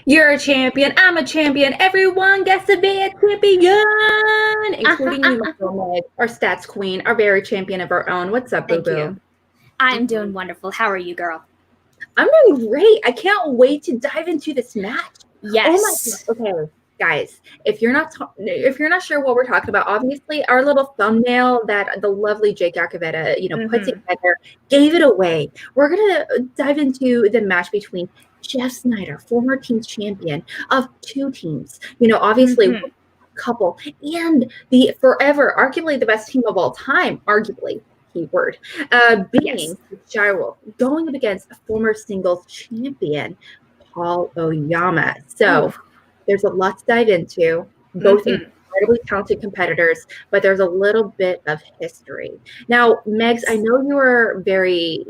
You're a champion. I'm a champion. Everyone gets to be a champion, including you, Meg, our stats queen, our very champion of our own. What's up, Boo Thank Boo? you. I'm doing wonderful. How are you, girl? I'm doing great. I can't wait to dive into this match. Yes. Oh my God. Okay, guys, if you're not sure what we're talking about, obviously our little thumbnail that the lovely Jake Acavetta, put together gave it away. We're gonna dive into the match between Jeff Sneider, former team's champion of two teams, obviously one couple, and the forever, arguably the best team of all time, arguably. Keyword, being Gyro, going up against a former singles champion, Paul Oyama. So there's a lot to dive into, both incredibly talented competitors, but there's a little bit of history. Now, Megs, I know you are very,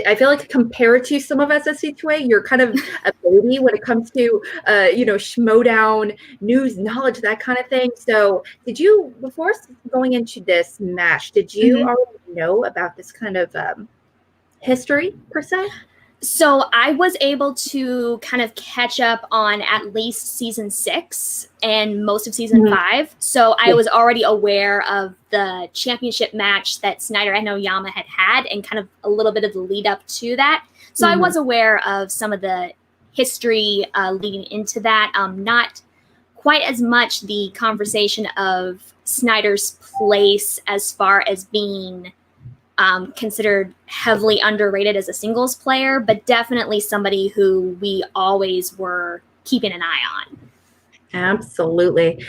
I feel like compared to some of us at C2A, you're kind of a baby when it comes to, Schmodown, news, knowledge, that kind of thing. So did you, before going into this match, did you already know about this kind of history, per se? So I was able to kind of catch up on at least season 6 and most of season 5. So I was already aware of the championship match that Sneider and Oyama had and kind of a little bit of the lead up to that. So I was aware of some of the history leading into that. Not quite as much the conversation of Sneider's place as far as being considered heavily underrated as a singles player, but definitely somebody who we always were keeping an eye on. Absolutely.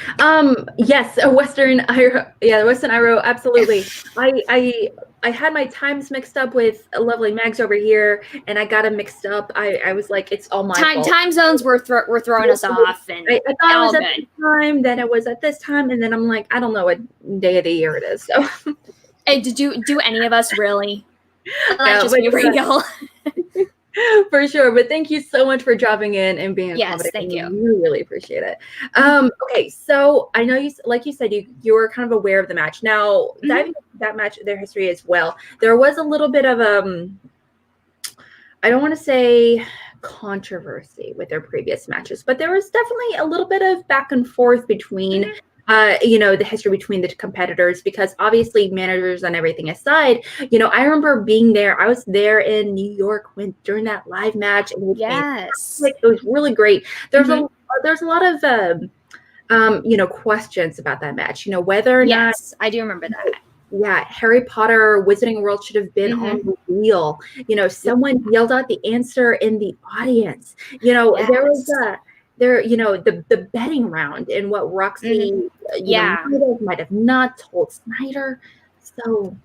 Yes, Western Iro, absolutely. I had my times mixed up with a lovely Megs over here, and I got them mixed up. I was like, it's all my fault. Time zones were throwing us off, and I thought it was at this time, then it was at this time, and then I'm like, I don't know what day of the year it is. So. Hey, do any of us really? Let's just be real. For sure, but thank you so much for dropping in and being accommodating. Yes, thank you. We really appreciate it. Okay, so I know like you said, you were kind of aware of the match. Now, diving into that match, their history as well, there was a little bit of I don't want to say controversy with their previous matches, but there was definitely a little bit of back and forth between the history between the competitors, because obviously managers and everything aside, I remember being there. I was there in New York during that live match. And it was really great. There's a lot of questions about that match. Whether or not. I do remember that. Yeah, Harry Potter Wizarding World should have been on the wheel. Someone yelled out the answer in the audience. There was the betting round and what Roxy might have not told Sneider. So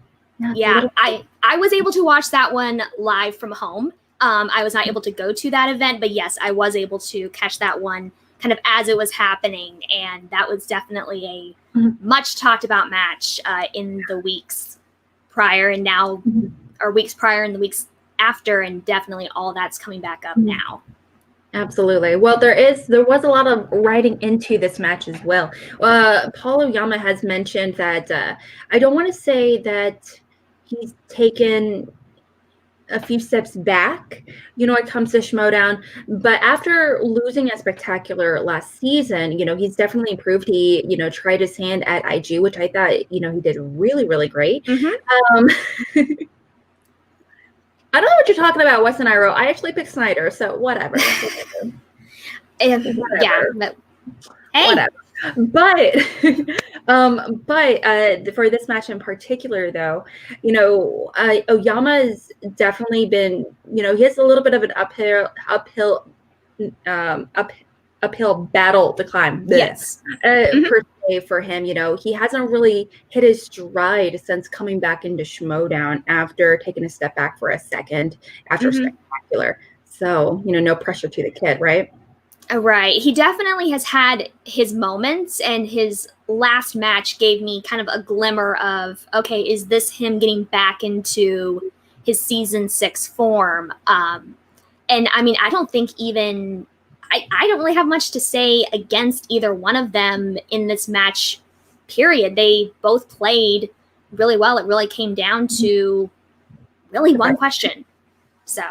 I was able to watch that one live from home. I was not able to go to that event, but yes, I was able to catch that one kind of as it was happening, and that was definitely a much talked about match in the weeks prior and now, or weeks prior and the weeks after, and definitely all that's coming back up now. Absolutely. Well, there was a lot of writing into this match as well. Paul Oyama has mentioned that I don't want to say that he's taken a few steps back, when it comes to Schmodown, but after losing a spectacular last season, he's definitely improved. He, tried his hand at IG, which I thought, he did really, really great. I don't know what you're talking about, Weston Iro. I actually picked Sneider, so whatever. Whatever. But for this match in particular, though, Oyama's definitely been, he has a little bit of an uphill battle to climb. Per se for him. He hasn't really hit his stride since coming back into Schmodown after taking a step back for a second after Spectacular. So, no pressure to the kid, right? Right. He definitely has had his moments, and his last match gave me kind of a glimmer of, okay, is this him getting back into his season 6 form? And I mean, I don't think even, I don't really have much to say against either one of them in this match, period. They both played really well. It really came down to really one question. So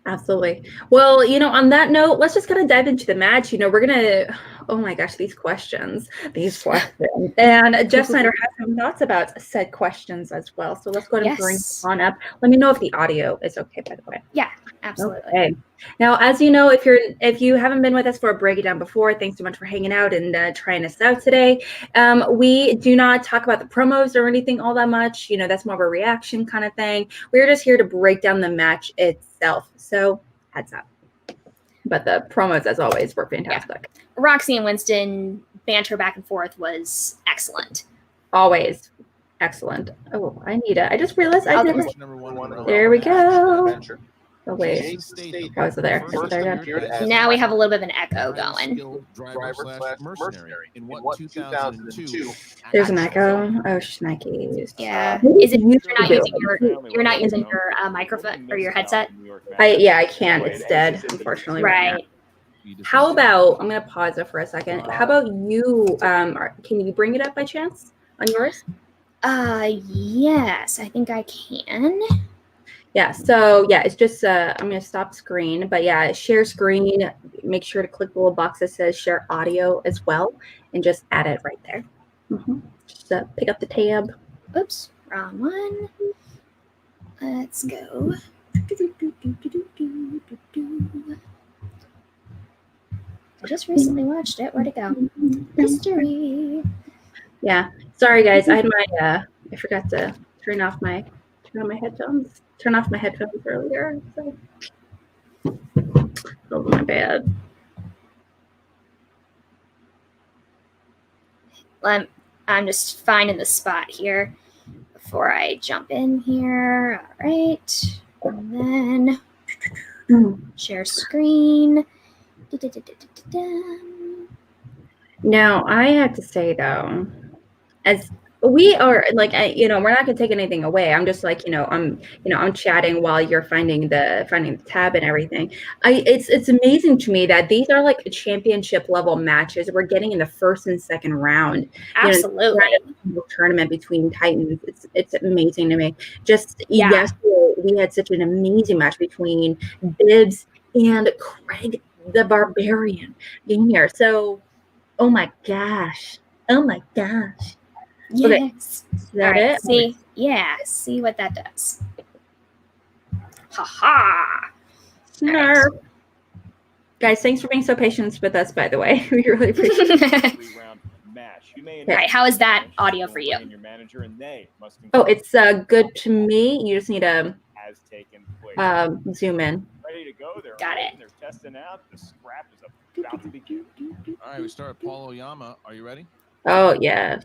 Absolutely. Well, on that note, let's just kind of dive into the match. We're gonna. Oh my gosh, these questions. And Jeff Sneider has some thoughts about said questions as well. So let's go ahead and bring it on up. Let me know if the audio is okay, by the way. Yeah, absolutely. Okay. Now, as you know, if you haven't been with us for a breakdown before, thanks so much for hanging out and trying us out today. We do not talk about the promos or anything all that much. That's more of a reaction kind of thing. We're just here to break down the match itself. So heads up. But the promos, as always, were fantastic. Yeah. Roxy and Winston banter back and forth was excellent. Always excellent. Oh, I just realized I never. There we go. Oh, wait. How is it there? Is it there again? Now we have a little bit of an echo going. There's an echo. Oh, shnikes. Yeah. Is it you're not using your microphone or your headset? I can't. It's dead, unfortunately. Right. How about, I'm going to pause it for a second. How about you, can you bring it up by chance on yours? Yes, I think I can. Yeah, so yeah, it's just, I'm going to stop screen, but yeah, share screen, make sure to click the little box that says share audio as well, and just add it right there. Just pick up the tab. Oops, wrong one. Let's go. I just recently watched it. Where'd it go? History. Yeah, sorry guys, I had my, I forgot to turn off my headphones. Turn off my headphones earlier. So that was my bad. Well, I'm just finding the spot here before I jump in here. All right. And then share screen. Now, I have to say, though, as we are like, we're not gonna take anything away. I'm just like, I'm chatting while you're finding the tab and everything. It's amazing to me that these are like championship level matches we're getting in the first and second round. Absolutely. Tournament between Titans. It's amazing to me. Just yesterday, we had such an amazing match between Bibbs and Craig the Barbarian being here. So, oh my gosh. Yes. Okay. Is that all right. it? See, see what that does. Ha. Snarf. Right. Guys, thanks for being so patient with us, by the way. We really appreciate it. All right, how is that audio for you? Oh, it's good to me. You just need to zoom in. Ready to go. Got it. They're testing out. The scrap is about to begin. All right, we start with Paul Oyama. Are you ready? Oh, yeah.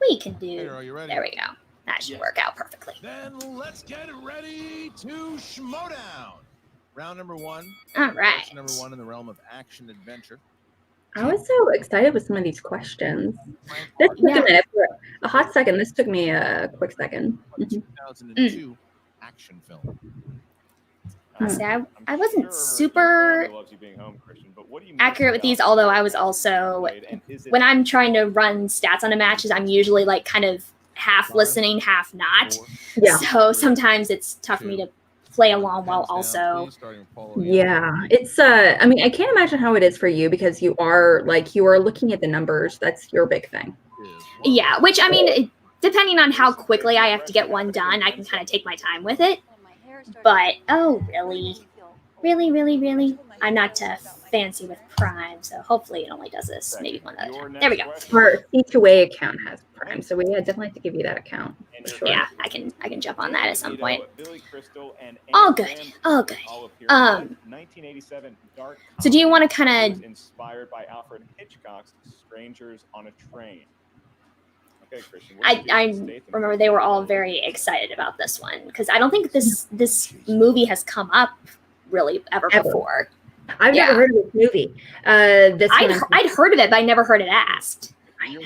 We can do. Are you ready? There we go. That should work out perfectly. Then let's get ready to Schmodown. Round number 1. All right. Number 1 in the realm of action adventure. I was so excited with some of these questions. This took a minute. For a hot second. This took me a quick second. 2002 action film. See, I wasn't super accurate with these, although I was also, when I'm trying to run stats on a match, I'm usually like kind of half listening, half not. Yeah. So sometimes it's tough for me to play along while also. Yeah, it's I mean, I can't imagine how it is for you because you are looking at the numbers. That's your big thing. Yeah, which I mean, depending on how quickly I have to get one done, I can kind of take my time with it. But oh, really, I'm not fancy with Prime, so hopefully it only does this maybe one other time. There we go. Our C2A account has Prime, so we definitely have to give you that account. Sure. Yeah, I can jump on that at some point. All good. So do you want to kind of inspired by Alfred Hitchcock's Strangers on a Train? Okay, Christian. I remember they were all very excited about this one because I don't think this movie has come up really ever. Before. I've never heard of this movie. I'd heard of it, but I never heard it asked. I never.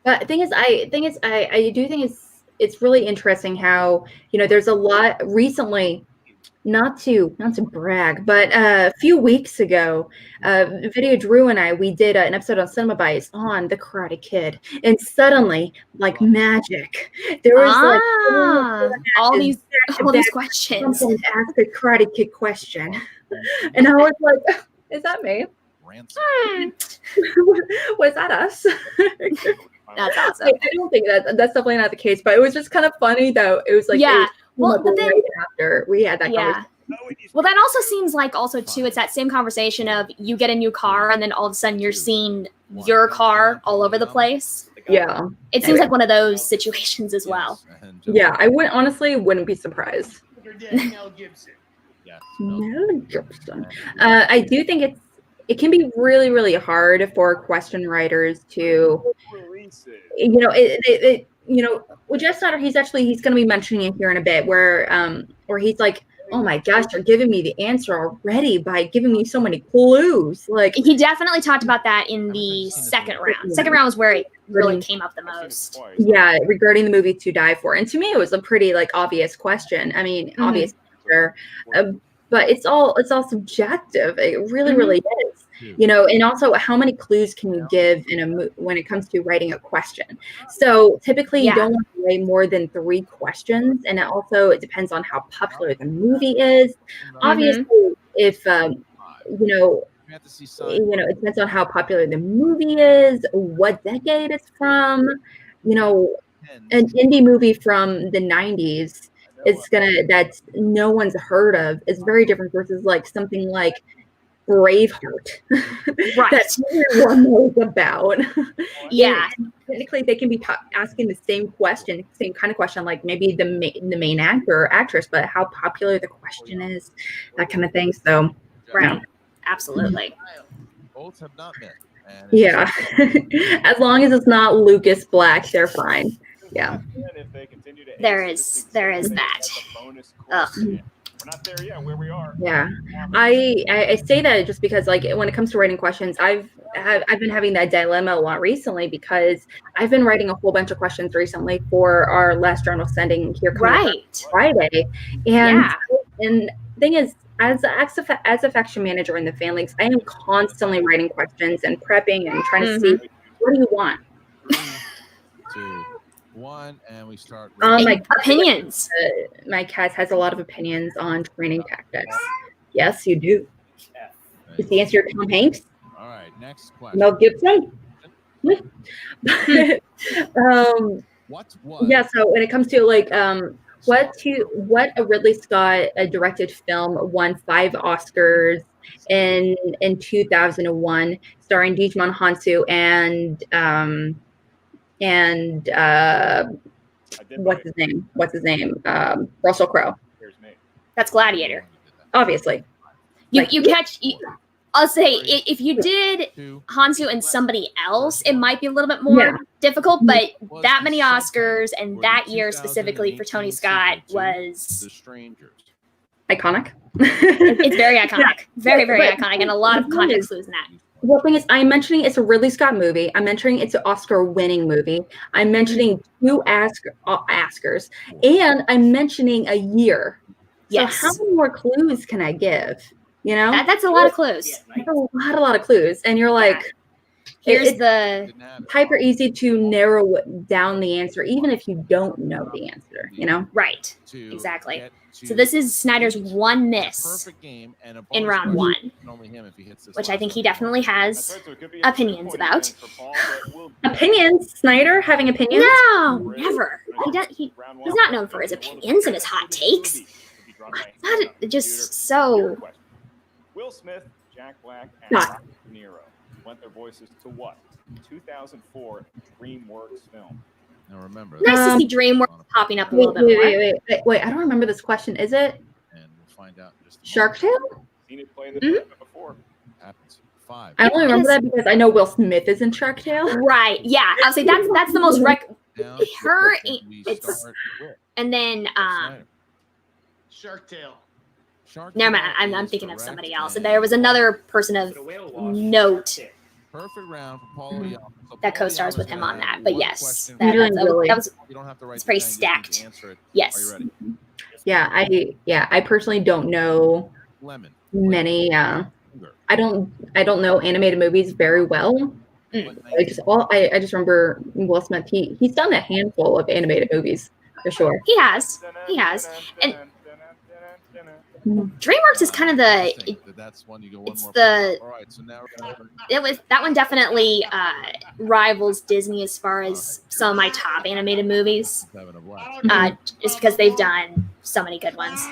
But the thing is, I do think it's really interesting how there's a lot recently. not to brag, but a few weeks ago, Video Drew and we did an episode on Cinema Bites on The Karate Kid, and suddenly, like magic, there was all these questions. Someone asked a Karate Kid question, and I was like, "Is that me? Was that us?" That's awesome. I don't think that's definitely not the case, but it was just kind of funny though. It was like, well, but then, right after we had that conversation. Well, that also seems like also too, it's that same conversation of you get a new car and then all of a sudden you're seeing your car all over the place. Yeah. It seems like one of those situations as well. Yeah, I wouldn't be surprised. Mel Gibson. Mel Gibson. I do think it can be really, really hard for question writers to, with Jeff Sneider, he's going to be mentioning it here in a bit, where he's like, oh my gosh, you're giving me the answer already by giving me so many clues. Like, he definitely talked about that in the second round. Second round was where it really came up the most. Yeah, regarding the movie To Die For, and to me, it was a pretty obvious question. I mean, obvious answer, but it's all subjective. It really, really is. And also how many clues can you give when it comes to writing a question? So typically you don't want to write more than 3 questions, and it depends on how popular the movie is. Obviously, if it depends on how popular the movie is, what decade it's from. An indie movie from the 90s that no one's heard of is very different versus something like Braveheart, right? That everyone knows about. Yeah, technically they can be asking the same kind of question, like maybe the main actor or actress, but how popular the question is, that kind of thing. So, right, absolutely. Both have not met. Yeah, as long as it's not Lucas Black, they're fine. Yeah, there is that. Ugh. We're not there yet where we are. Yeah, I say that just because when it comes to writing questions, I've been having that dilemma a lot recently, because I've been writing a whole bunch of questions recently for our last journal sending here coming Friday, and thing is, as a faction manager in the fan leagues, I am constantly writing questions and prepping and trying to see, what do you want? 3, 2, 1, and we start. My opinions. My cat has a lot of opinions on training tactics. Yes, you do. Is the answer Tom Hanks? All right, next question. Mel Gibson? Yeah, so when it comes to what a Ridley Scott directed film won 5 Oscars in 2001, starring Digimon Hansu and what's his name? Russell Crowe. That's Gladiator. Obviously. I'll say if you did Hansu and somebody else, it might be a little bit more difficult, but that many Oscars and that year specifically for Tony Scott was iconic. It's very iconic. Very, very iconic, and a lot of context clues in that. Well, the thing is, I'm mentioning it's a Ridley Scott movie. I'm mentioning it's an Oscar-winning movie. I'm mentioning 2 Oscars, and I'm mentioning a year. Yes. So how many more clues can I give? That's a lot of clues. That's a lot of clues, and you're like, here's it's hyper easy to narrow down the answer, even if you don't know the answer. Right. Exactly. So this is Snyder's one miss in round 1, which I think he definitely has opinions about. Opinions? Snyder having opinions? No, never. He's not known for his opinions and his hot takes. Not just so. Will Smith, Jack Black, and De Niro lent their voices to what 2004 DreamWorks film? Now remember, nice to see DreamWorks popping up a little bit more. Wait, I don't remember this question. Is it? And we'll find out in just a Shark Tale? Seen it play in the before. Happens. 5. I only remember that because I know Will Smith is in Shark Tale. Right. Yeah. I'll say that's the most and then Shark Tale. Never mind. I'm thinking of somebody else. And there was another person of note Perfect round for Paul Oyama. that co-stars with him on that. But yes, that was it's pretty stacked. Yes. Yeah, I personally don't know Lemon. many. I don't know animated movies very well. I just remember Will Smith. He's done a handful of animated movies for sure. He has, and DreamWorks is kind of That's one you go it's more. the All right, so now that one definitely rivals Disney as far as some of my top animated movies. Just because they've done so many good ones.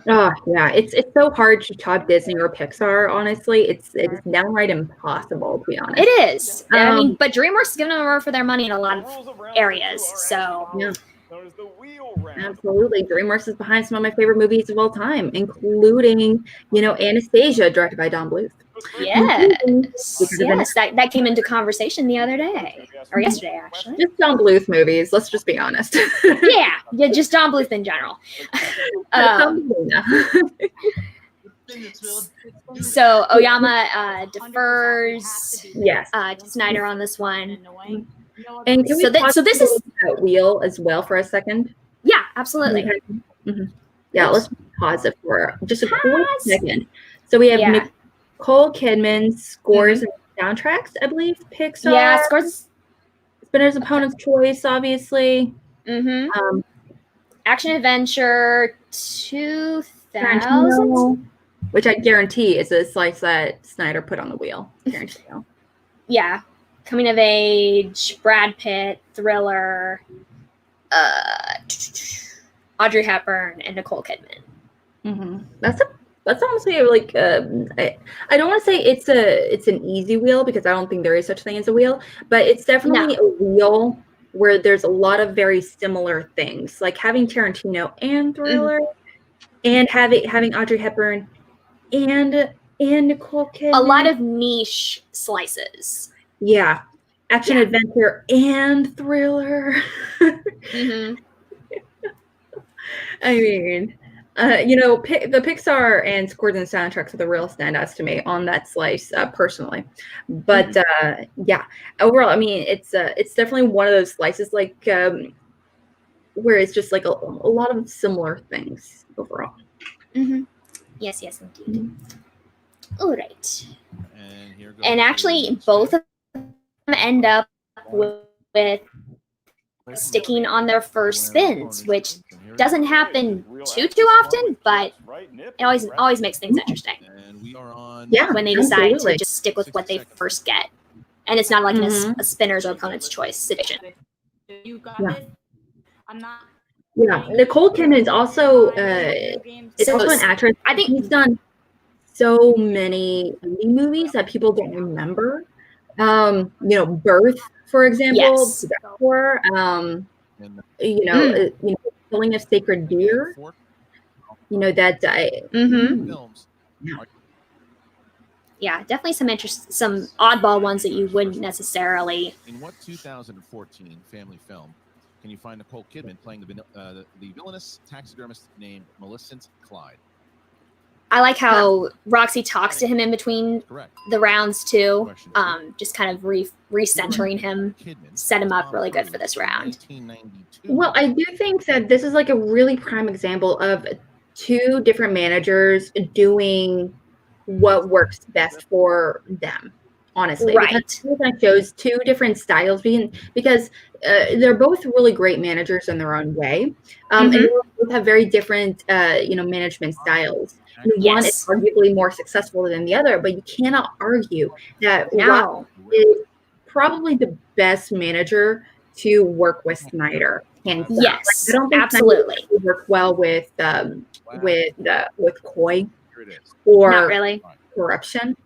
Oh yeah, it's so hard to top Disney or Pixar. Honestly, it's downright impossible to be honest. It is. I mean, but DreamWorks is giving them a run for their money in a lot of areas. So yeah. Known as the wheel round. Absolutely. DreamWorks is behind some of my favorite movies of all time, including, Anastasia, directed by Don Bluth. Yes. Yes. That came into conversation the other day. Or yesterday, actually. Just Don Bluth movies, let's just be honest. yeah, just Don Bluth in general. So Oyama defers yes. Sneider on this one. And can we so this is that wheel as well for a second? Yeah, absolutely. Mm-hmm. Yeah, let's pause it for just a quick second. So we have Nicole Kidman's scores and soundtracks, I believe. Pixar. Yeah, scores. Spinner's Opponent's Choice, obviously. Action Adventure 2000. Which I guarantee is a slice that Sneider put on the wheel. Tarantino. Yeah. Coming of Age, Brad Pitt, Thriller, Audrey Hepburn, and Nicole Kidman. That's honestly like I don't want to say it's an easy wheel because I don't think there is such thing as a wheel, but it's definitely a wheel where there's a lot of very similar things, like having Tarantino and Thriller, and having Audrey Hepburn and Nicole Kidman. A lot of niche slices. Yeah. Action Adventure and Thriller. I mean, the Pixar and scores and soundtracks are the real standouts to me on that slice, personally. But overall, I mean, it's definitely one of those slices like where it's just like a lot of similar things overall. Yes, indeed. All right. And actually, both of them end up with sticking on their first spins, which doesn't happen too often, but it always makes things interesting. When they decide to just stick with what they first get, and it's not like a spinner's or opponent's choice situation. Nicole Kidman is also also an actress. I think he's done so many indie movies that people don't remember. Birth, for example, Killing of Sacred Deer. Yeah, definitely some oddball ones that you wouldn't necessarily. In what 2014 family film can you find Nicole Kidman playing the villainous taxidermist named Millicent Clyde? I like how Roxy talks to him in between the rounds too, just kind of recentering him, set him up really good for this round. Well, I do think that this is like a really prime example of two different managers doing what works best for them, honestly. Right. Because that shows two different styles because they're both really great managers in their own way. And they both have very different management styles. One is arguably more successful than the other, but you cannot argue that Rob is probably the best manager to work with Sneider. Yes, I don't think absolutely Sneider work well with Coy or not really corruption.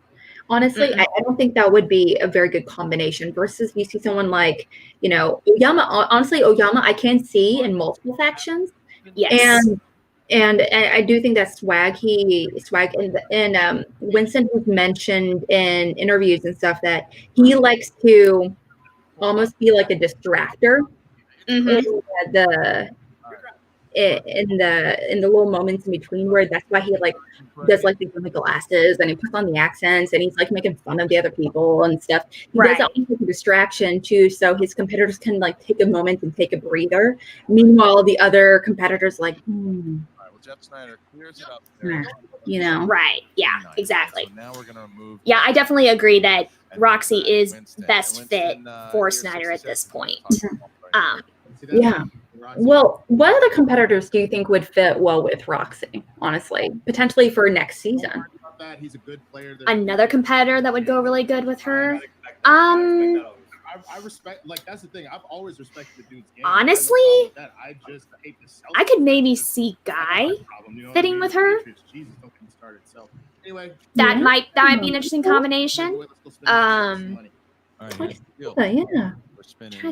Honestly, I don't think that would be a very good combination. Versus you see someone like Oyama. Honestly, Oyama I can see in multiple factions. Yes. And I do think that Swag and Winston has mentioned in interviews and stuff that he likes to almost be like a distractor in the little moments in between where that's why he like does like the glasses and he puts on the accents and he's like making fun of the other people and stuff. He does that like a distraction too, so his competitors can like take a moment and take a breather. Meanwhile, the other competitors like, Jeff Sneider clears it up. You know, Right. Yeah, exactly. So now we're going to remove. Yeah, I definitely agree that Roxy is Winston. best And fit Winston, for here, Snyder at 66 this point. minutes. Yeah. Well, what other competitors do you think would fit well with Roxy, honestly? Potentially for next season. He's a good player. Another competitor that would go really good with her. I respect, like, that's the thing. I've always respected the dude's game. Honestly, I just hate to sell I could maybe see Guy fitting with her. Anyway, That might be an interesting combination. Yeah. I'm trying to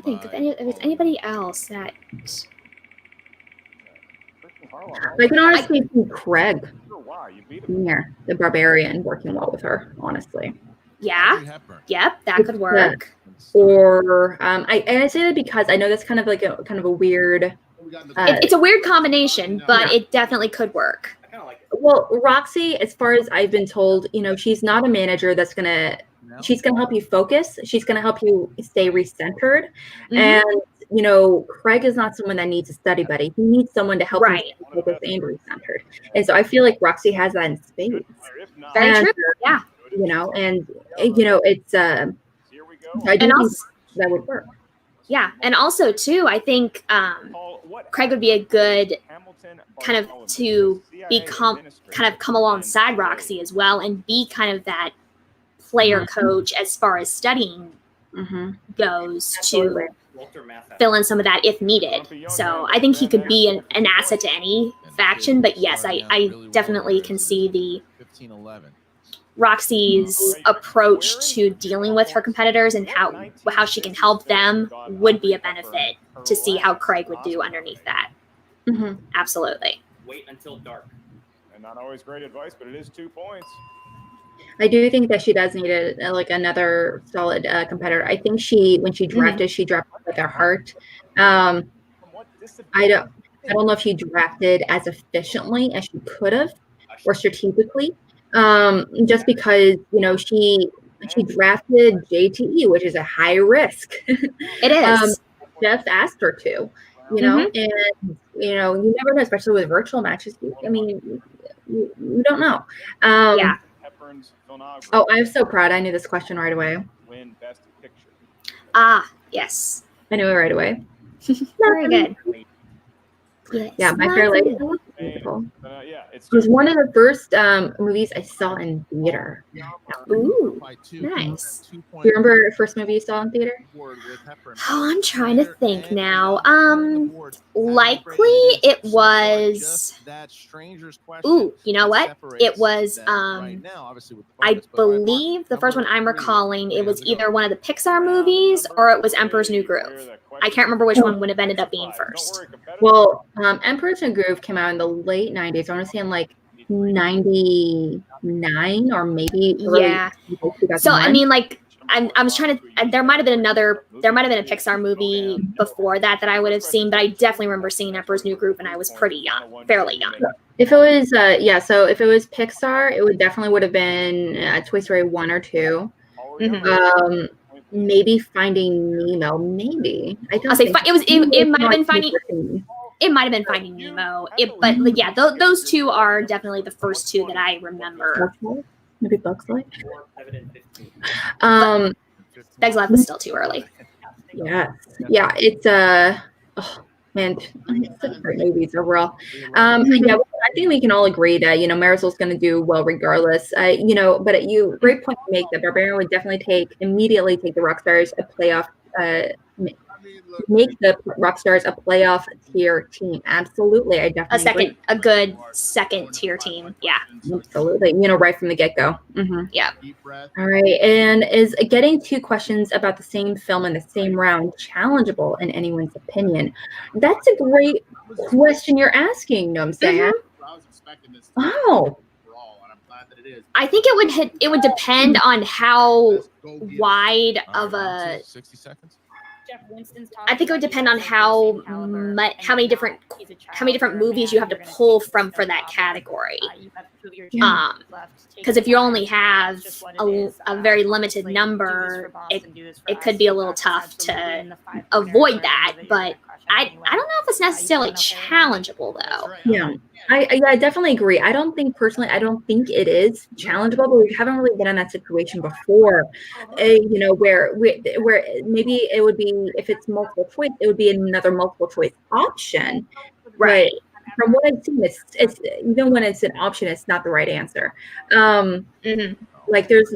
think if there's anybody else that. I can honestly see Craig here, the barbarian, working well with her, honestly. Yeah. Yep, that could work. Or I say that because I know that's kind of like a weird. It's a weird combination, but it definitely could work. Well, Roxy, as far as I've been told, she's not a manager that's she's gonna help you focus. She's gonna help you stay recentered. And Craig is not someone that needs a study buddy. He needs someone to help him stay focused and recentered. And so I feel like Roxy has that in spades. Very true. Yeah. It's I do think that would work. Yeah, and also too, I think Craig would be a good kind of come alongside Roxy as well and be kind of that player coach as far as studying goes to fill in some of that if needed. So I think he could be an asset to any faction. But yes, I definitely can see the Roxy's approach to dealing with her competitors and how she can help them would be a benefit to see how Craig would do underneath that. Absolutely. Wait until dark. And not always great advice, but it is 2 points. I do think that she does need another solid competitor. I think when she drafted, she drafted with her heart. I don't know if she drafted as efficiently as she could have or strategically. Just because she drafted JTE, which is a high risk. It is. Jeff asked her to, and you never know, especially with virtual matches. I mean, you don't know. Yeah. Oh, I'm so proud. I knew this question right away. Win Best Picture. Yes. I knew it right away. Very good. Yes. Yeah, My Fair Lady. Beautiful. It was one of the first movies I saw in theater. Ooh, nice. Do you remember the first movie you saw in theater? Oh, I'm trying to think now. Likely it was. Ooh, you know what? It was. I believe the first one I'm recalling, it was either one of the Pixar movies or it was Emperor's New Groove. I can't remember which one would have ended up being first. Well, Emperor's New Groove came out in the late 90s. I want to say in like 99 or maybe early 2001. So I mean, like I was trying to. There might have been a Pixar movie before that I would have seen, but I definitely remember seeing Emperor's New Groove, and I was pretty young, fairly young. If it was so if it was Pixar, it would have been Toy Story 1 or 2. Maybe Finding Nemo. Maybe I'll say it might have been Finding. It might have been Finding Nemo. But yeah, those two are definitely the first two that I remember. Maybe Bugs Life. Bugs Life was still too early. Yeah. It's oh man, it's such great movies overall. Yeah, I think we can all agree that Marisol's going to do well regardless. But great point to make that Barbarian would definitely immediately take the Roxstars a playoff. Make the Roxstars a playoff tier team. Absolutely, I definitely a good second tier team. Yeah, absolutely. Right from the get go. Yeah. All right, and is getting 2 questions about the same film in the same round challengeable in anyone's opinion? That's a great question you're asking. You know what I'm saying? Oh. I think it would depend on how wide of a. 60 seconds. I think it would depend on how many different movies you have to pull from for that category. Because if you only have a very limited number, it could be a little tough to avoid that. But I don't know if it's necessarily challengeable though. Yeah. I definitely agree. I don't think it is challengeable, but we haven't really been in that situation before. Where maybe it would be, if it's multiple choice, it would be another multiple choice option. Right. But from what I've seen, it's even when it's an option, it's not the right answer. Like there's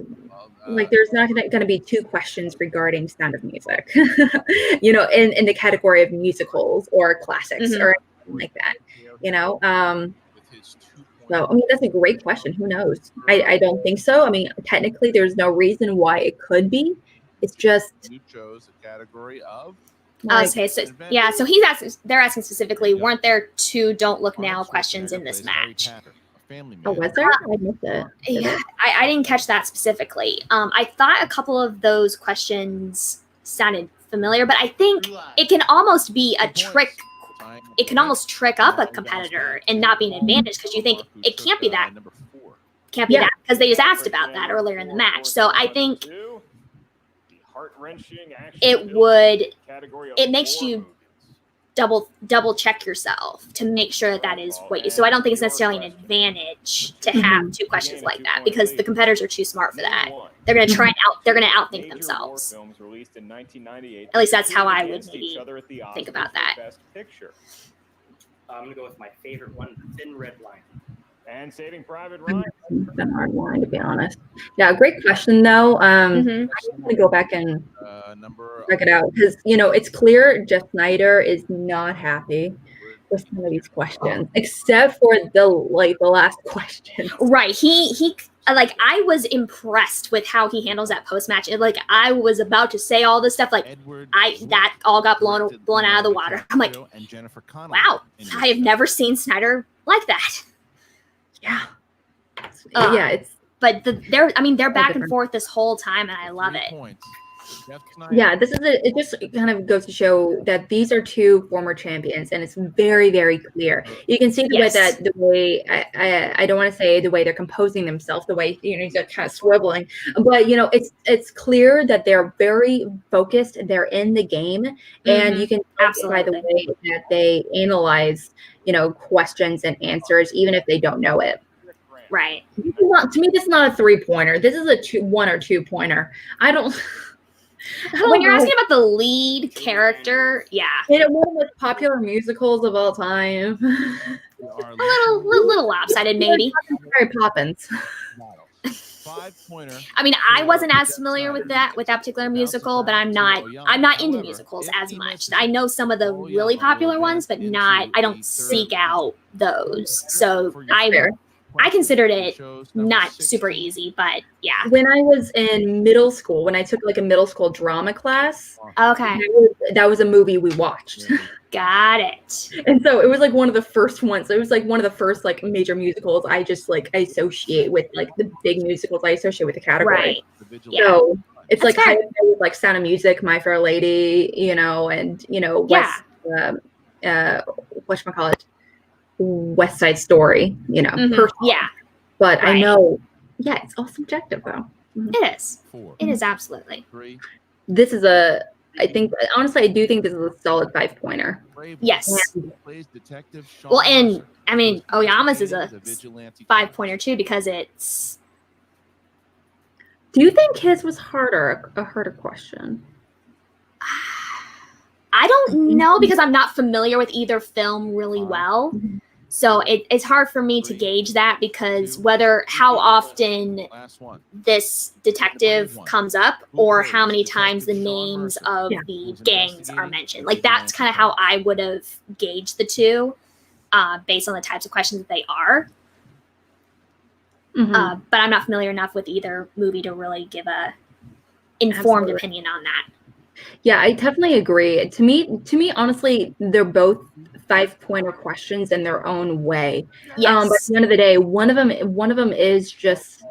not going to be two questions regarding Sound of Music, in the category of musicals or classics or anything like that. So, I mean, that's a great question. Who knows? I don't think so. I mean, technically, there's no reason why it could be. It's just You chose a category of. Okay, so they're asking specifically, weren't there 2 Don't Look Now questions in this match? Oh, was there? I missed it. Yeah, I didn't catch that specifically. I thought a couple of those questions sounded familiar, but I think it can almost be a trick. It can almost trick up a competitor and not be an advantage, because you think it can't be that. Can't be that, because they just asked about that earlier in the match. So I think it makes you double check yourself to make sure that is what you. So I don't think it's necessarily an advantage to have 2 questions like that, because the competitors are too smart for that. They're going to they're going to outthink themselves. At least that's how I would maybe think about that. I'm going to go with my favorite one, the Thin Red Line. And Saving Private Ryan. It's been a hard line, to be honest. Yeah, great question though. I'm going to go back and check it out, because it's clear Jeff Sneider is not happy with some of these questions, except for the last question. Right. He I was impressed with how he handles that post match. Like, I was about to say all this stuff, that all got blown out of the water. I'm like, wow, I have never seen Sneider like that. Yeah. But they're back and forth this whole time, and I love it. Yeah, it just kind of goes to show that these are 2 former champions, and it's very, very clear. You can see the way I don't want to say the way they're composing themselves, the way they're kind of swiveling, but it's clear that they're very focused. They're in the game, and you can tell by the way that they analyze questions and answers, even if they don't know it. Right. To me, this is not a 3-pointer. This is a 1 or 2-pointer. When you're asking about the lead character, yeah. One of the most popular musicals of all time. a little lopsided, maybe. Mary Poppins. 5-pointer. I mean, I wasn't as familiar with that particular musical, but I'm not into musicals as much. I know some of the really popular ones, but I don't seek out those. So I considered it not super easy, but yeah. When I was in middle school, when I took a middle school drama class, okay, that was a movie we watched. Got it. And so it was one of the first ones. It was one of the first major musicals I just I associate with the big musicals I associate with the category. Right. Yeah. So it's high with Sound of Music, My Fair Lady, and whatchamacallit, West Side Story, yeah. But right. I know, it's all subjective though. It is. It is absolutely. This is honestly, I do think this is a solid 5-pointer. Yes. Well, and I mean, Oyama's is a 5-pointer too, because it's. Do you think his was a harder question? I don't know, because I'm not familiar with either film really well. So it's hard for me to gauge that, because how often this detective comes up, or how many times the names of the gangs are mentioned. That's kind of how I would have gauged the 2, based on the types of questions that they are. But I'm not familiar enough with either movie to really give a informed opinion on that. Yeah, I definitely agree. To me, honestly, they're both 5-pointer questions in their own way. Yes. But at the end of the day, one of them is just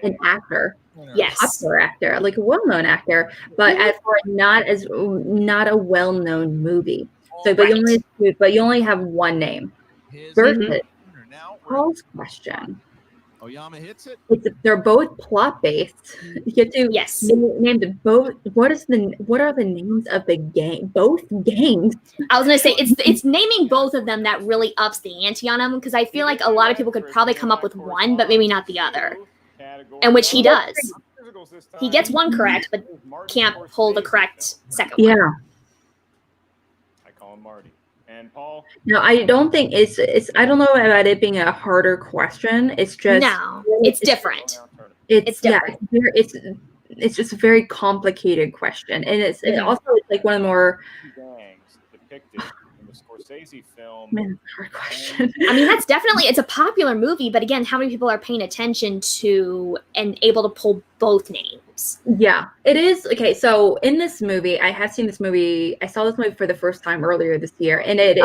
an actor. Yes. A popular actor, a well-known actor, but not a well-known movie. So, but you only have one name. Versus Paul's question. Oyama hits it. They're both plot based. You get to name the both. What are the names of the gang? Both gangs. I was gonna say it's naming both of them that really ups the ante on them, because I feel like a lot of people could probably come up with one, but maybe not the other. And which he does. He gets one correct, but can't pull the correct second one. Yeah. I call him Marty. And Paul? No, I don't think it's. I don't know about it being a harder question. It's just it's different. It's different. Yeah, it's just a very complicated question, and it's also like one of the more gangs depicted in the Scorsese film. Man, hard question. I mean, it's a popular movie, but again, how many people are paying attention to and able to pull both names? Yeah, it is. Okay, so in this movie, I have seen this movie. I saw this movie for the first time earlier this year, and it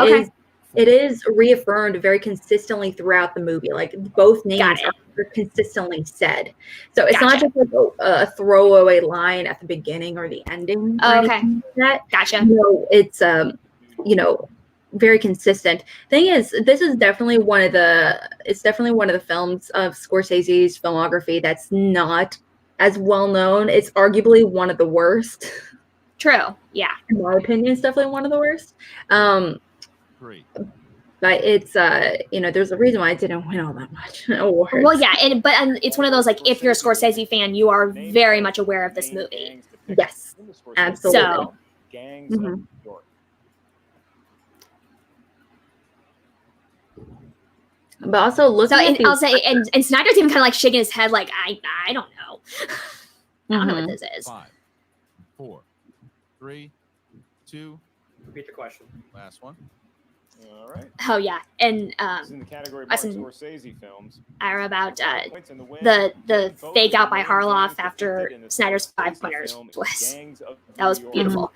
is reaffirmed very consistently throughout the movie. Like both names are consistently said. So it's not just like a throwaway line at the beginning or the ending. Okay. Like Gotcha. No, it's very consistent. Thing is, this is definitely one of the films of Scorsese's filmography that's not as well known. It's arguably one of the worst. True. Yeah. In my opinion, it's definitely one of the worst. Great. But it's there's a reason why it didn't win all that much awards. Well, yeah, but it's one of those, like, if you're a Scorsese fan, you are very much aware of this movie. Yes, absolutely. So, Gangs of New York. But also looking at I'll say, and Sneider's even kind of like shaking his head, like, I don't know. I don't know what this is. 5, 4, 3, 2. Repeat the question. Last one. All right. Oh yeah, and This is in the category of Scorsese films. I read about the fake out by Harloff after Sneider's 5-pointers was that was beautiful.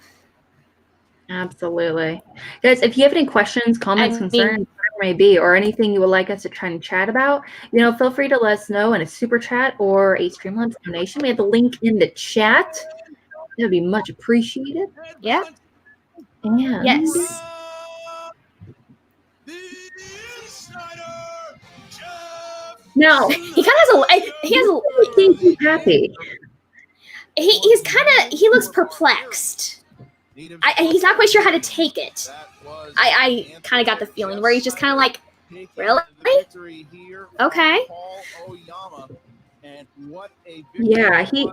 Absolutely, guys. If you have any questions, comments, concerns, whatever it may be, or anything you would like us to try and chat about, feel free to let us know in a super chat or a Streamlabs donation. We have the link in the chat. That would be much appreciated. Yeah. And yes. No, he has happy. He looks perplexed. He's not quite sure how to take it. I kind of got the feeling where he's just kind of like, really? Okay. Yeah, he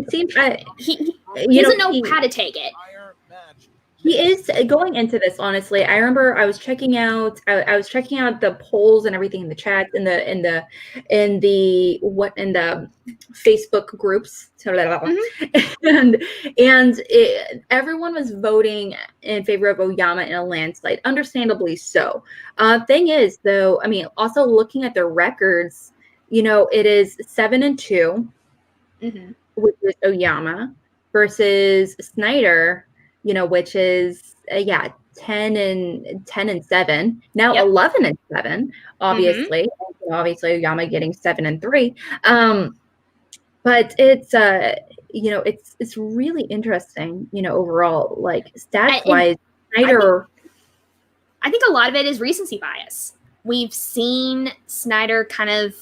seems he doesn't know how to take it. He is going into this, honestly. I remember I was checking out the polls and everything in the chats in the Facebook groups, and everyone was voting in favor of Oyama in a landslide, understandably so. Thing is, though, I mean, also looking at their records, it is 7-2, which is Oyama, versus Sneider, which is 10-7. Now 11-7, obviously. Obviously, Oyama getting 7-3. But it's it's really interesting, overall, like stats wise. Sneider. I think a lot of it is recency bias. We've seen Sneider kind of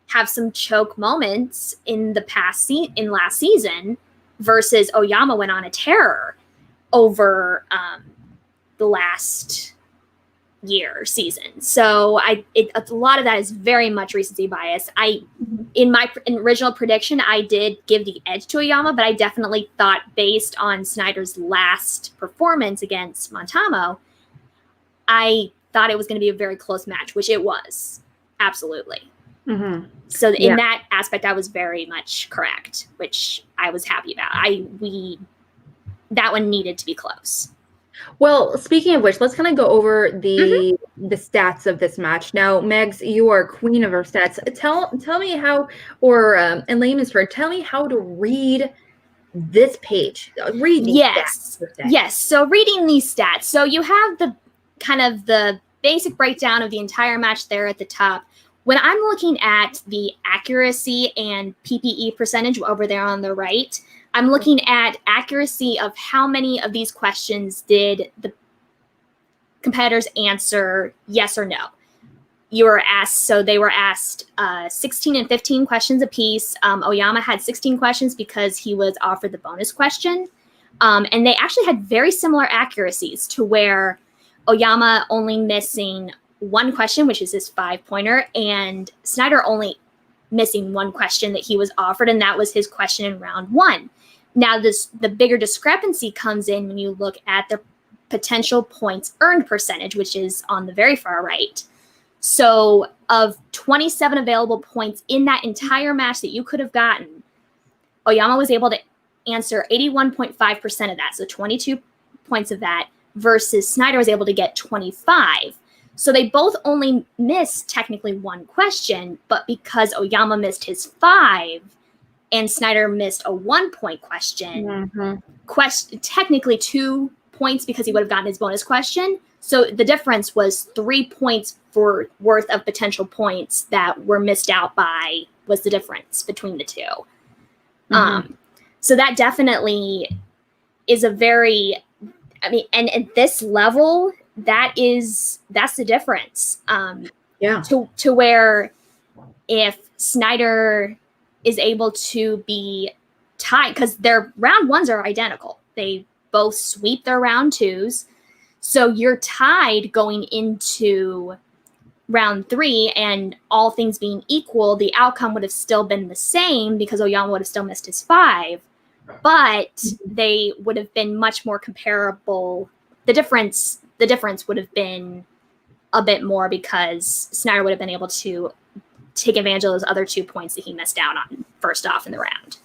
have some choke moments in last season, versus Oyama went on a tear over the last season. So a lot of that is very much recency bias. In my original prediction, I did give the edge to Oyama, but I definitely thought, based on Sneider's last performance against Montamo, I thought it was going to be a very close match, which it was. Absolutely. Mm-hmm. So in that aspect, I was very much correct, which I was happy about. That one needed to be close. Well, speaking of which, let's kind of go over the stats of this match. Now, Megs, you are queen of our stats. Tell me how, or in layman's terms, tell me how to read this page. Read these stats. Yes. So reading these stats. So you have the kind of the basic breakdown of the entire match there at the top. When I'm looking at the accuracy and PPE percentage over there on the right, I'm looking at accuracy of how many of these questions did the competitors answer yes or no. you were asked, so they were asked 16 and 15 questions apiece. Oyama had 16 questions because he was offered the bonus question. And they actually had very similar accuracies to where Oyama only missing one question, which is his 5-pointer, and Sneider only missing one question that he was offered, and that was his question in round 1. Now, the bigger discrepancy comes in when you look at the potential points earned percentage, which is on the very far right. So of 27 available points in that entire match that you could have gotten, Oyama was able to answer 81.5% of that, so 22 points of that, versus Sneider was able to get 25. So they both only missed technically one question, but because Oyama missed his 5 and Sneider missed a 1-point question, technically 2 points because he would have gotten his bonus question. So the difference was 3 points worth of potential points that were missed out by, was the difference between the two. So that definitely is a very, I mean, and at this level, that's the difference. To where if Sneider is able to be tied, because their round 1s are identical. They both sweep their round 2s. So you're tied going into round 3, and all things being equal, the outcome would have still been the same because Oyama would have still missed his 5, but they would have been much more comparable. The difference would have been a bit more because Sneider would have been able to take advantage of those other 2 points that he missed out on first off in the round.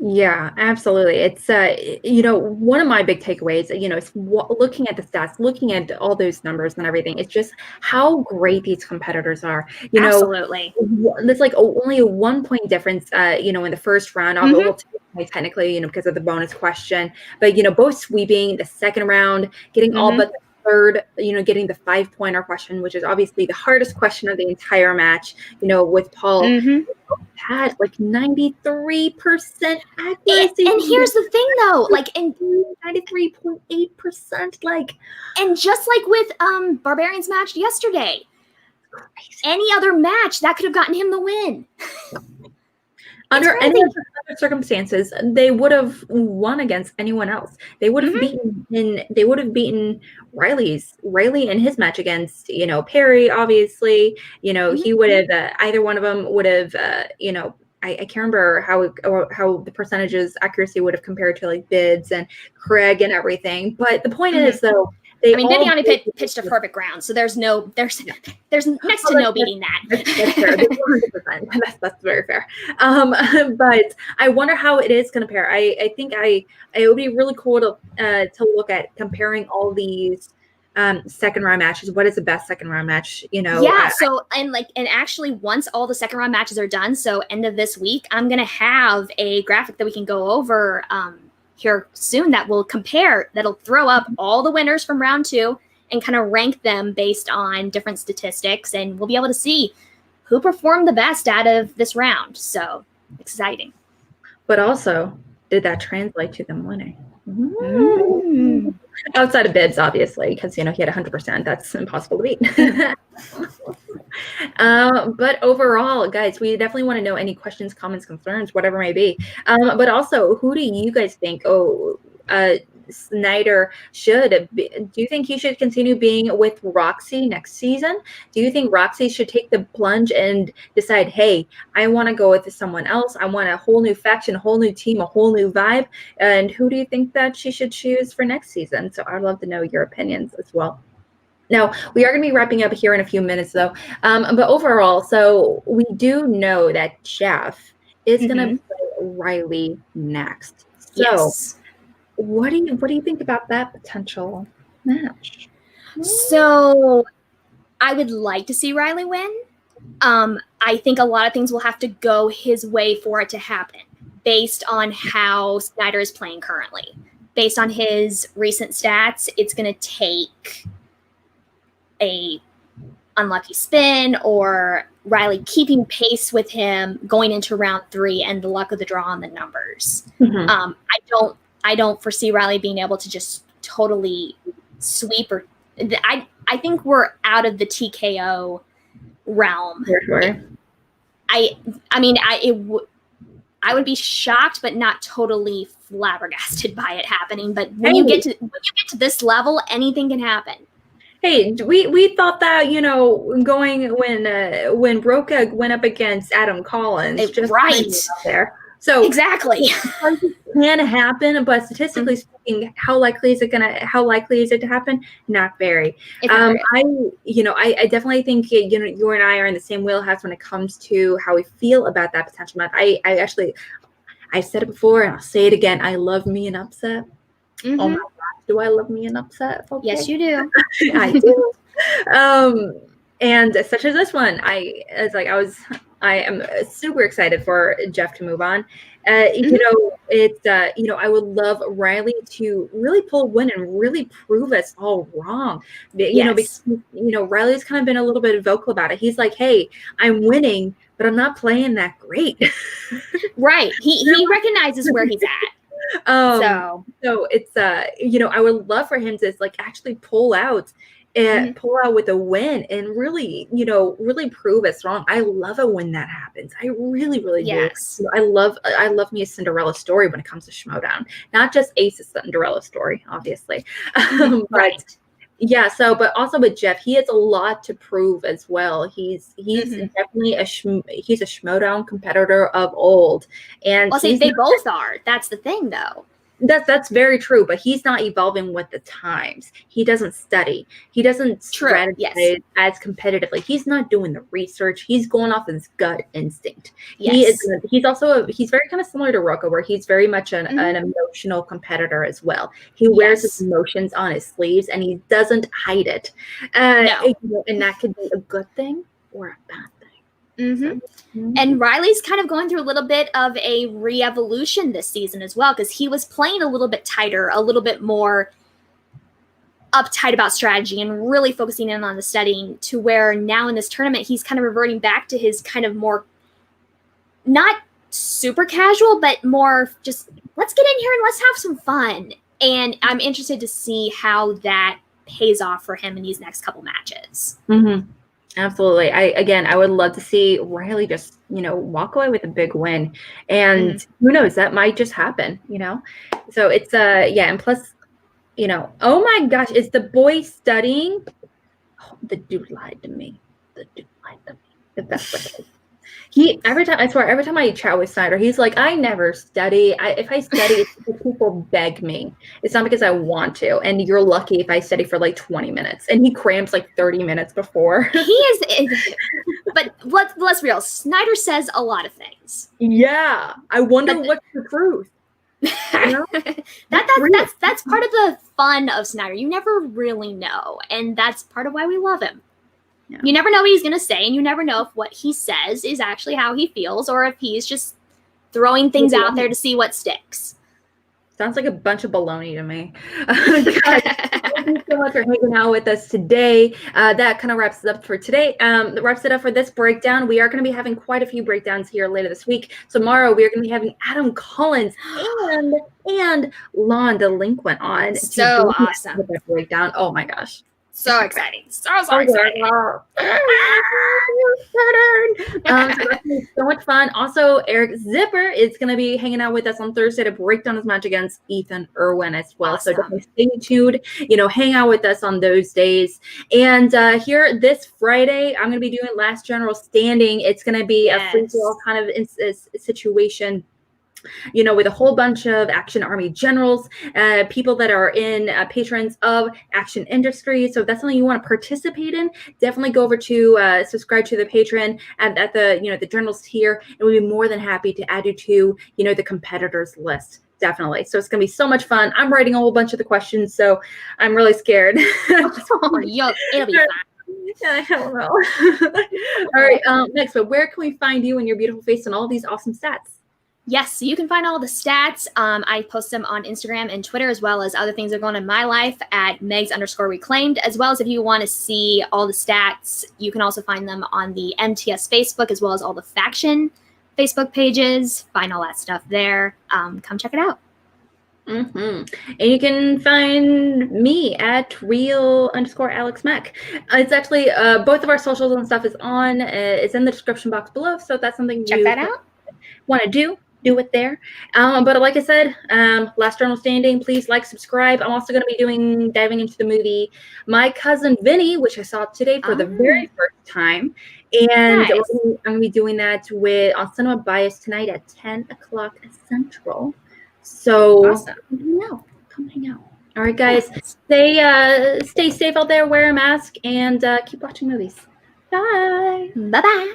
Yeah, absolutely. It's, one of my big takeaways, is looking at the stats, looking at all those numbers and everything. It's just how great these competitors are. Absolutely. There's like only a 1-point difference, in the first round, although technically, because of the bonus question, but, both sweeping the second round, getting all but the third, getting the 5-pointer question, which is obviously the hardest question of the entire match, with Paul. Had like 93% accuracy. And here's the thing though, like, and 93.8%, like, and just like with Barbarian's match yesterday, any other match that could have gotten him the win. Under any other circumstances, they would have won against anyone else. They would have beaten Riley in his match against, Perry, obviously. He would have, either one of them would have, I can't remember how the percentages accuracy would have compared to like Bids and Craig and everything. But the point is, though, Bibiani pitched a perfect round, so there's next to no beating that. That's fair. 100%. That's very fair. But I wonder how it is going to pair. I think it would be really cool to look at comparing all these second round matches. What is the best second round match? Yeah. And actually, once all the second round matches are done, so end of this week, I'm gonna have a graphic that we can go over here soon that'll throw up all the winners from round 2 and kind of rank them based on different statistics, and we'll be able to see who performed the best out of this round. So exciting. But also, did that translate to them winning? Outside of Bids, obviously, because he had 100%. That's impossible to beat. But overall, guys, we definitely want to know any questions, comments, concerns, whatever it may be. But also, who do you guys think? Sneider should be, do you think he should continue being with Roxy next season? Do you think Roxy should take the plunge and decide, hey, I want to go with someone else, I want a whole new faction, a whole new team, a whole new vibe? And who do you think that she should choose for next season? So I'd love to know your opinions as well. Now, we are going to be wrapping up here in a few minutes, though. But overall, so we do know that Jeff is going to play Riley next. So yes. What do you think about that potential match? So I would like to see Riley win. I think a lot of things will have to go his way for it to happen based on how Sneider is playing currently. Based on his recent stats, it's going to take a unlucky spin or Riley keeping pace with him going into round 3 and the luck of the draw on the numbers. I don't foresee Riley being able to just totally sweep I think we're out of the TKO realm. Sure. I would be shocked, but not totally flabbergasted by it happening. But when you get to this level, anything can happen. Hey, we thought that, going when Roca went up against Adam Collins, just right there. So exactly, it can happen, but statistically speaking, how likely is it to happen? Not very. I definitely think you and I are in the same wheelhouse when it comes to how we feel about that potential match. I've said it before and I'll say it again. I love me an upset. Mm-hmm. Oh my gosh, do I love me an upset? Okay. Yes, you do. I do. And such as this one, I am super excited for Jeff to move on. I would love Riley to really pull a win and really prove us all wrong. Because Riley's kind of been a little bit vocal about it. He's like, hey, I'm winning, but I'm not playing that great. Right. He recognizes where he's at. So it's I would love for him to actually pull out with a win and really prove us wrong. I love it when that happens. I really do. I love me a Cinderella story when it comes to Schmodown, not just Ace's Cinderella story, obviously. Right. But also with Jeff, he has a lot to prove as well. He's definitely a Schmodown competitor of old, and they both are. That's the thing, though. That's very true, but he's not evolving with the times. He doesn't study. He doesn't strategize as competitively. He's not doing the research. He's going off his gut instinct. Yes. He's very kind of similar to Rocco, where he's very much an emotional competitor as well. He wears his emotions on his sleeves and he doesn't hide it. And that could be a good thing or a bad thing. And Riley's kind of going through a little bit of a re-evolution this season as well, because he was playing a little bit tighter, a little bit more uptight about strategy and really focusing in on the studying, to where now in this tournament he's kind of reverting back to his kind of more not super casual, but more just let's get in here and let's have some fun. And I'm interested to see how that pays off for him in these next couple matches. Absolutely. I would love to see Riley just, walk away with a big win. And who knows, that might just happen, So it's and plus, oh my gosh, is the boy studying? Oh, the dude lied to me. The best way. Every time I chat with Sneider, he's like, I never study. If I study, it's because people beg me. It's not because I want to. And you're lucky if I study for 20 minutes. And he crams 30 minutes before. He is. But let's be real. Sneider says a lot of things. Yeah. I wonder what's the truth. That's part of the fun of Sneider. You never really know. And that's part of why we love him. Yeah. You never know what he's going to say, and you never know if what he says is actually how he feels or if he's just throwing things out there to see what sticks. Sounds like a bunch of baloney to me. Thank you so much for hanging out with us today. That kind of wraps it up for today. Wraps it up for this breakdown. We are going to be having quite a few breakdowns here later this week. Tomorrow, we are going to be having Adam Collins and Lon Delinquent on. So awesome. With that breakdown. Oh, my gosh. So exciting. So exciting. So much fun. Also, Eric Zipper is going to be hanging out with us on Thursday to break down his match against Ethan Irwin as well. Awesome. So definitely stay tuned, hang out with us on those days. And here this Friday, I'm going to be doing Last General Standing. It's going to be a free-for-all kind of situation, with a whole bunch of Action Army generals, people that are in patrons of Action Industry. So if that's something you want to participate in, definitely go over to subscribe to the Patreon at the the generals tier, and we'll be more than happy to add you to the competitors list. Definitely. So it's going to be so much fun. I'm writing a whole bunch of the questions, so I'm really scared. It'll be fun. I don't know. All right. Next, but where can we find you and your beautiful face and all these awesome stats? Yes, so you can find all the stats. I post them on Instagram and Twitter, as well as other things that are going on in my life at Megs_reclaimed, as well as if you want to see all the stats, you can also find them on the MTS Facebook, as well as all the faction Facebook pages. Find all that stuff there. Come check it out. And you can find me at real_AlexMac. It's actually both of our socials and stuff is on. It's in the description box below. So if that's something Check you that out. want to do it there. But like I said, last journal standing, please like, subscribe. I'm also going to be diving into the movie My Cousin Vinny, which I saw today for the very first time. And Nice. I'm going to be doing that on Cinema Bias tonight at 10 o'clock Central. So Awesome. come hang out. All right, guys, stay safe out there, wear a mask, and keep watching movies. Bye. Bye-bye.